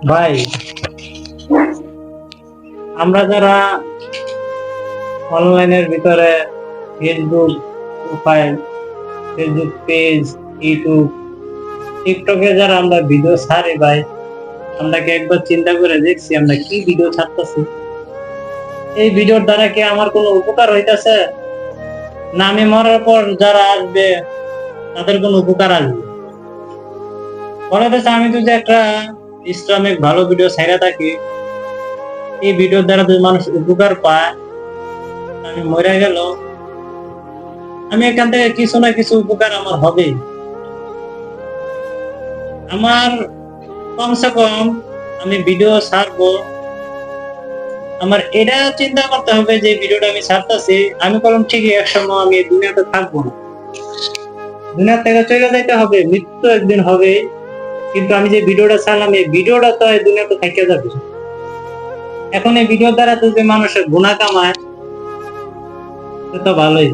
ভাই, আমরা যারা অনলাইনের ভিতরে Facebook profile, Facebook page, YouTube, টিকটকে যারা আমরা ভিডিও ছাড়ি ভাই, আমরা কি একবার চিন্তা করে দেখছি আমরা কি ভিডিও ছাড়তেছি? এই ভিডিওর দ্বারা কি আমার কোনো উপকার হইতাছে, না আমি মরার পর যারা আসবে তাদের কোনো উপকার আসবে? বলা যাচ্ছে আমি যদি একটা ইসলামিক ভালো ভিডিও ছাইরা থাকি, এই ভিডিওর দ্বারা যদি মানুষ উপকার পায়, আমি মরে গেল, আমি এখান থেকে কিছু না কিছু উপকার আমার হবেই। আমার কমসে কম আমি ভিডিও ছাড়বো, আমার এটা চিন্তা করতে হবে যে ভিডিওটা আমি ছাড়তেছি, আমি বললাম ঠিকই একসময় আমি এই দুনিয়াতে থাকবো না, দুনিয়া থেকে চলে যাইতে হবে, মৃত্যু একদিন হবে। কিন্তু আমি যে ভিডিওটা ছাড়লাম, এই ভিডিওটা তো এই দুনিয়াতে থেকে যাবে। এখন এই ভিডিওর দ্বারা যদি মানুষের গুনাহ কামায়, তো ভালোই।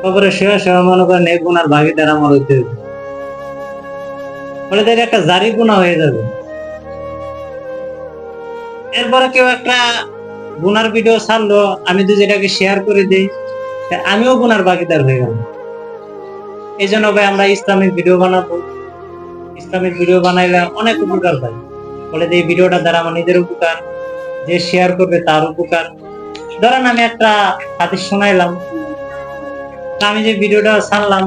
তারপরে সেবা মনে করেন এই গুনার ভাগিদার আমার হইতে হবে, ফলে তাদের একটা জারি গুনাহ হয়ে যাবে। এরপরে কেউ একটা গুনার ভিডিও ছাড়লো, আমি যদি এটাকে শেয়ার করে দিই, আমিও গুনার ভাগিদার হয়ে গেলাম। এই জন্য ভাই আমরা ইসলামিক ভিডিও বানাবো, ইসলামিক ভিডিও বানাইলে অনেক উপকার পাই। বলে যে এই ভিডিওটা দ্বারা আমার নিজের উপকার, যে শেয়ার করবে তার উপকার। ধরেন আমি একটা হাদিস শোনাইলাম, আমি যে ভিডিওটা ছাড়লাম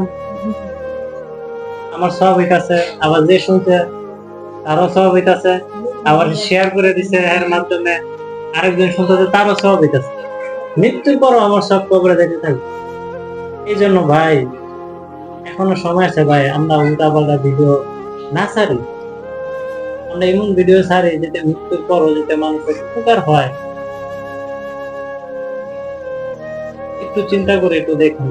আমার সব হইতাছে, আবার যে শুনছে তারও সব হইতাছে, আবার শেয়ার করে দিছে এর মাধ্যমে আরেকজন শুনতেছে তারও সব হইতাছে। মৃত্যুর পরও আমার সব কবরে যেতে থাকবে। এই জন্য ভাই এখনো সময় আছে ভাই, আমরা উল্টা পাল্টা ভিডিও না ছাড়ি, আমরা এমন ভিডিও ছাড়ি যেটা মৃত্যুর পরও যাতে মানুষের উপকার হয়। একটু চিন্তা করে একটু দেখুন।